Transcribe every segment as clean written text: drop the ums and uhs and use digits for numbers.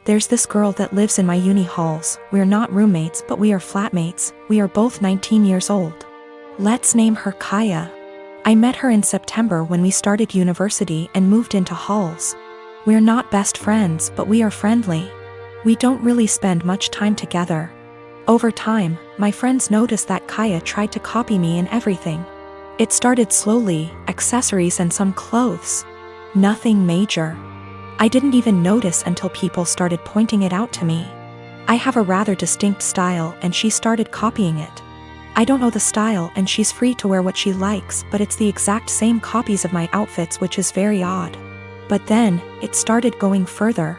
There's this girl that lives in my uni halls. We're not roommates, but we are flatmates. We are both 19 years old. Let's name her Kaya. I met her in September when we started university and moved into halls. We're not best friends, but we are friendly. We don't really spend much time together. Over time, my friends noticed that Kaya tried to copy me in everything. It started slowly, accessories and some clothes. Nothing major. I didn't even notice until people started pointing it out to me. I have a rather distinct style and she started copying it. I don't know the style and she's free to wear what she likes, but it's the exact same copies of my outfits, which is very odd. But then, it started going further.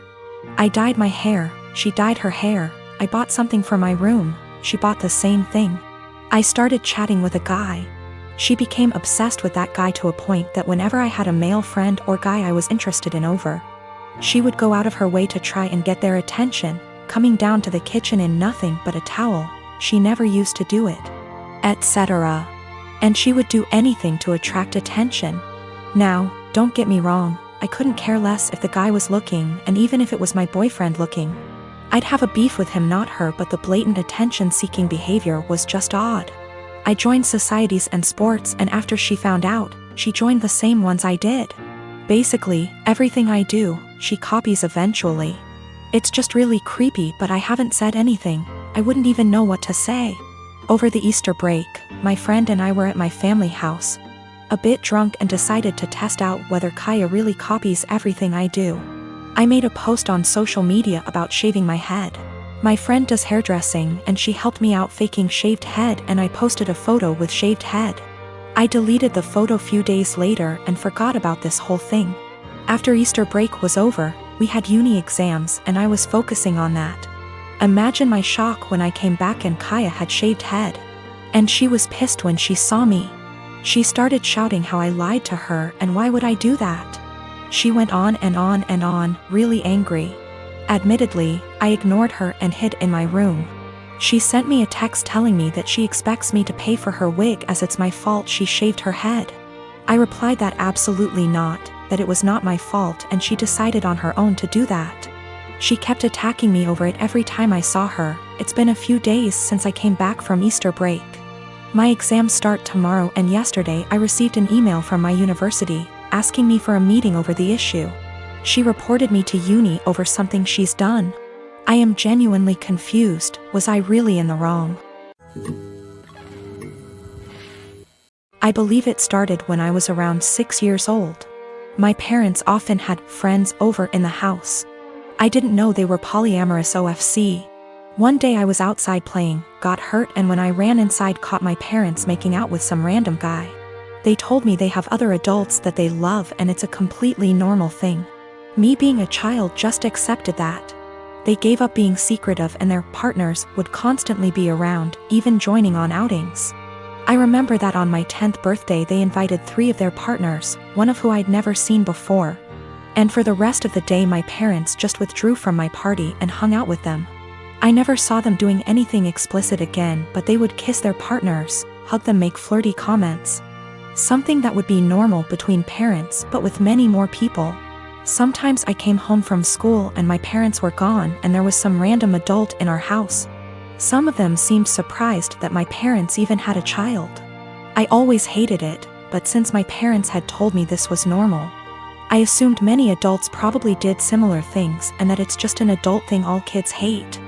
I dyed my hair, she dyed her hair. I bought something for my room, she bought the same thing. I started chatting with a guy. She became obsessed with that guy to a point that whenever I had a male friend or guy I was interested in over, she would go out of her way to try and get their attention, coming down to the kitchen in nothing but a towel. She never used to do it, etc. And she would do anything to attract attention. Now, don't get me wrong, I couldn't care less if the guy was looking, and even if it was my boyfriend looking. I'd have a beef with him, not her, but the blatant attention-seeking behavior was just odd. I joined societies and sports, and after she found out, she joined the same ones I did. Basically, everything I do, she copies eventually. It's just really creepy, but I haven't said anything. I wouldn't even know what to say. Over the Easter break, my friend and I were at my family house, a bit drunk, and decided to test out whether Kaya really copies everything I do. I made a post on social media about shaving my head. My friend does hairdressing and she helped me out faking shaved head, and I posted a photo with shaved head. I deleted the photo few days later and forgot about this whole thing. After Easter break was over, we had uni exams and I was focusing on that. Imagine my shock when I came back and Kaya had shaved head. And she was pissed when she saw me. She started shouting how I lied to her and why would I do that. She went on and on and on, really angry. Admittedly, I ignored her and hid in my room. She sent me a text telling me that she expects me to pay for her wig as it's my fault she shaved her head. I replied that absolutely not, that it was not my fault, and she decided on her own to do that. She kept attacking me over it every time I saw her. It's been a few days since I came back from Easter break. My exams start tomorrow, and yesterday I received an email from my university asking me for a meeting over the issue. She reported me to uni over something she's done. I am genuinely confused. Was I really in the wrong? I believe it started when I was around 6 years old. My parents often had friends over in the house. I didn't know they were polyamorous OFC. One day I was outside playing, got hurt, and when I ran inside caught my parents making out with some random guy. They told me they have other adults that they love and it's a completely normal thing. Me being a child just accepted that. They gave up being secretive and their partners would constantly be around, even joining on outings. I remember that on my 10th birthday they invited 3 of their partners, one of who I'd never seen before. And for the rest of the day my parents just withdrew from my party and hung out with them. I never saw them doing anything explicit again, but they would kiss their partners, hug them, make flirty comments. Something that would be normal between parents, but with many more people. Sometimes I came home from school and my parents were gone and there was some random adult in our house. Some of them seemed surprised that my parents even had a child. I always hated it, but since my parents had told me this was normal, I assumed many adults probably did similar things and that it's just an adult thing all kids hate.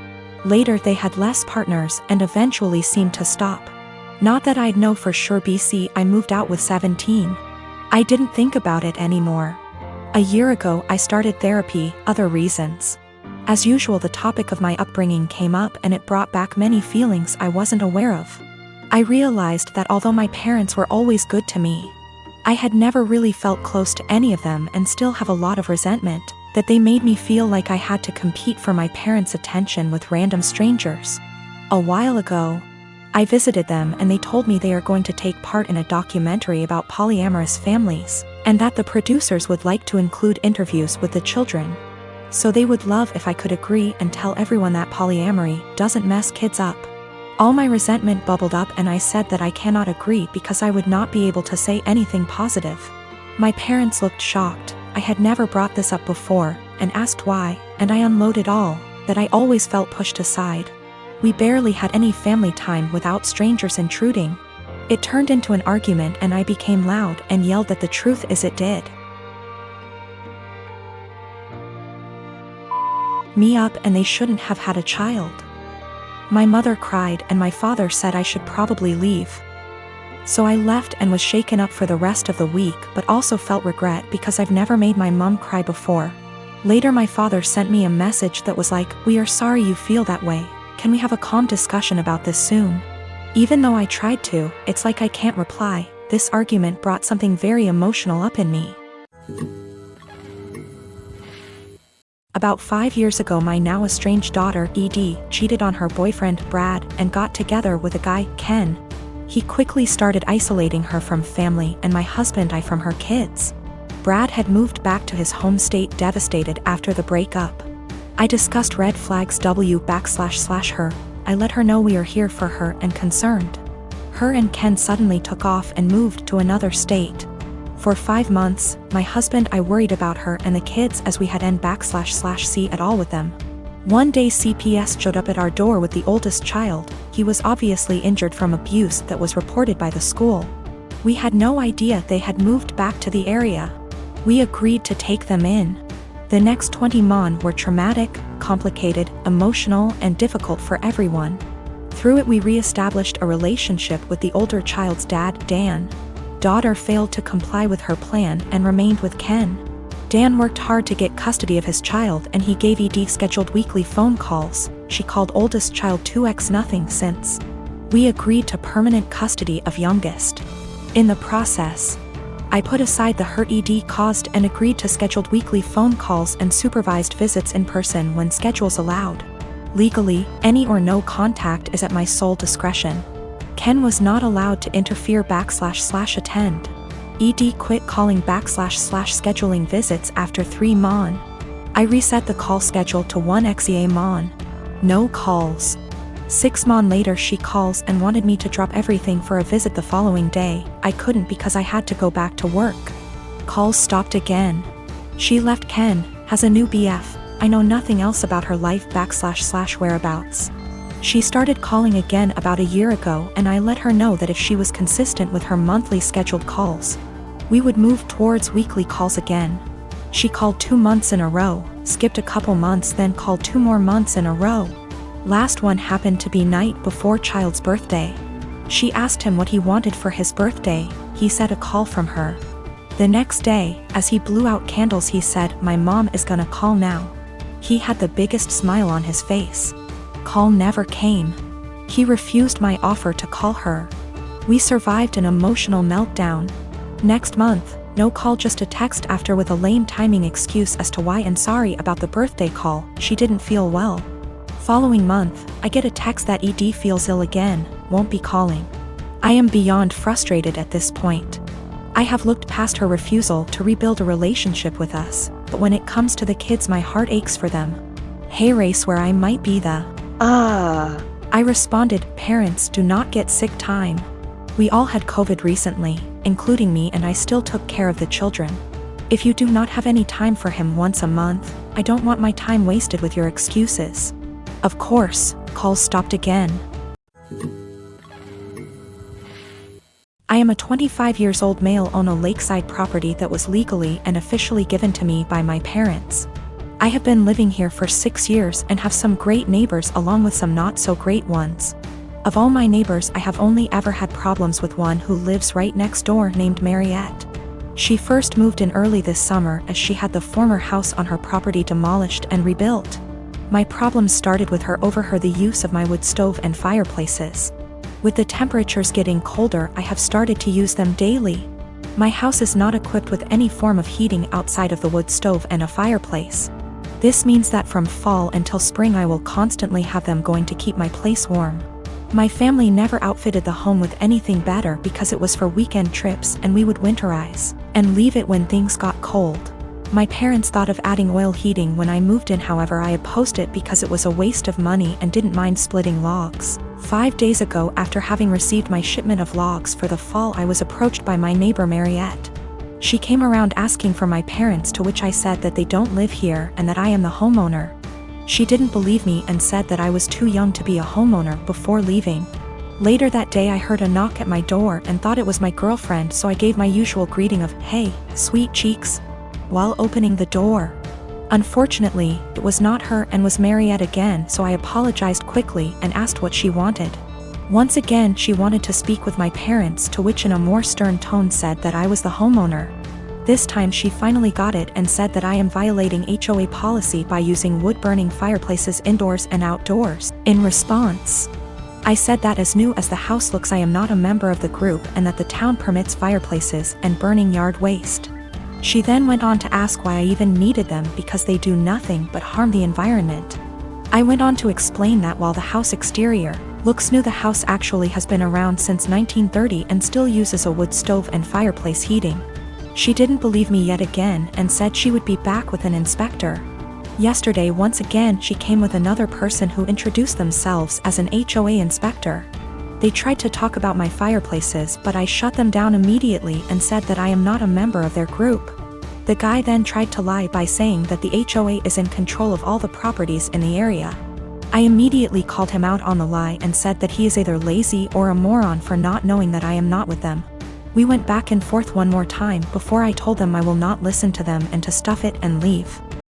Later they had less partners and eventually seemed to stop. Not that I'd know for sure. I moved out with 17. I didn't think about it anymore. A year ago I started therapy, other reasons. As usual the topic of my upbringing came up and it brought back many feelings I wasn't aware of. I realized that although my parents were always good to me, I had never really felt close to any of them and still have a lot of resentment, that they made me feel like I had to compete for my parents' attention with random strangers. A while ago, I visited them and they told me they are going to take part in a documentary about polyamorous families, and that the producers would like to include interviews with the children. So they would love if I could agree and tell everyone that polyamory doesn't mess kids up. All my resentment bubbled up and I said that I cannot agree because I would not be able to say anything positive. My parents looked shocked. I had never brought this up before, and asked why. and I unloaded all, that I always felt pushed aside. We barely had any family time without strangers intruding. It turned into an argument and I became loud and yelled that the truth is it did. Me up and they shouldn't have had a child. My mother cried and my father said I should probably leave. So I left and was shaken up for the rest of the week, but also felt regret because I've never made my mom cry before. Later my father sent me a message that was like, "We are sorry you feel that way. Can we have a calm discussion about this soon?" Even though I tried to, it's like I can't reply. This argument brought something very emotional up in me. About 5 years ago my now estranged daughter, Edie, cheated on her boyfriend, Brad, and got together with a guy, Ken. He quickly started isolating her from family and my husband and I from her kids. Brad had moved back to his home state devastated after the breakup. I discussed red flags her. I let her know we are here for her and concerned. Her and Ken suddenly took off and moved to another state. For 5 months, my husband I worried about her and the kids as we had n//c at all with them. One day CPS showed up at our door with the oldest child. He was obviously injured from abuse that was reported by the school. We had no idea they had moved back to the area. We agreed to take them in. The next 20 months were traumatic, complicated, emotional, and difficult for everyone. Through it we re-established a relationship with the older child's dad, Dan. Daughter failed to comply with her plan and remained with Ken. Dan worked hard to get custody of his child and he gave Edie scheduled weekly phone calls. She called oldest child 2x nothing since. We agreed to permanent custody of youngest. In the process, I put aside the hurt Edie caused and agreed to scheduled weekly phone calls and supervised visits in person when schedules allowed. Legally, any or no contact is at my sole discretion. Ken was not allowed to interfere //attend. Edie quit calling //scheduling visits after 3 months. I reset the call schedule to 1 XEA month. No calls. 6 months later she calls and wanted me to drop everything for a visit the following day. I couldn't because I had to go back to work. Calls stopped again. She left Ken, has a new BF. I know nothing else about her life / whereabouts. She started calling again about a year ago and I let her know that if she was consistent with her monthly scheduled calls, we would move towards weekly calls again. She called 2 months in a row, skipped a couple months then called 2 more months in a row. Last one happened to be night before child's birthday. She asked him what he wanted for his birthday. He said a call from her. The next day, as he blew out candles he said, "My mom is gonna call now." He had the biggest smile on his face. Call never came. He refused my offer to call her. We survived an emotional meltdown. Next month, no call, just a text after with a lame timing excuse as to why and sorry about the birthday call, she didn't feel well. Following month, I get a text that Edie feels ill again, won't be calling. I am beyond frustrated at this point. I have looked past her refusal to rebuild a relationship with us, but when it comes to the kids my heart aches for them. Hey race where I might be the I responded, "Parents do not get sick time. We all had COVID recently, including me, and I still took care of the children. If you do not have any time for him once a month, I don't want my time wasted with your excuses." Of course, calls stopped again. I am a 25 years old male own a lakeside property that was legally and officially given to me by my parents. I have been living here for 6 years and have some great neighbors along with some not so great ones. Of all my neighbors I have only ever had problems with one who lives right next door named Mariette. She first moved in early this summer as she had the former house on her property demolished and rebuilt. My problems started with her over the use of my wood stove and fireplaces. With the temperatures getting colder I have started to use them daily. My house is not equipped with any form of heating outside of the wood stove and a fireplace. This means that from fall until spring I will constantly have them going to keep my place warm. My family never outfitted the home with anything better because it was for weekend trips and we would winterize and leave it when things got cold. My parents thought of adding oil heating when I moved in, however I opposed it because it was a waste of money and didn't mind splitting logs. 5 days ago, after having received my shipment of logs for the fall, I was approached by my neighbor Mariette. She came around asking for my parents, to which I said that they don't live here and that I am the homeowner. She didn't believe me and said that I was too young to be a homeowner before leaving. Later that day I heard a knock at my door and thought it was my girlfriend, so I gave my usual greeting of, "Hey, sweet cheeks," while opening the door. Unfortunately, it was not her and was Mariette again, so I apologized quickly and asked what she wanted. Once again she wanted to speak with my parents, to which in a more stern tone said that I was the homeowner. This time she finally got it and said that I am violating HOA policy by using wood-burning fireplaces indoors and outdoors. In response, I said that as new as the house looks, I am not a member of the group and that the town permits fireplaces and burning yard waste. She then went on to ask why I even needed them, because they do nothing but harm the environment. I went on to explain that while the house exterior looks new, the house actually has been around since 1930 and still uses a wood stove and fireplace heating. She didn't believe me yet again and said she would be back with an inspector. Yesterday once again she came with another person who introduced themselves as an HOA inspector. They tried to talk about my fireplaces, but I shut them down immediately and said that I am not a member of their group. The guy then tried to lie by saying that the HOA is in control of all the properties in the area. I immediately called him out on the lie and said that he is either lazy or a moron for not knowing that I am not with them. We went back and forth one more time before I told them I will not listen to them and to stuff it and leave.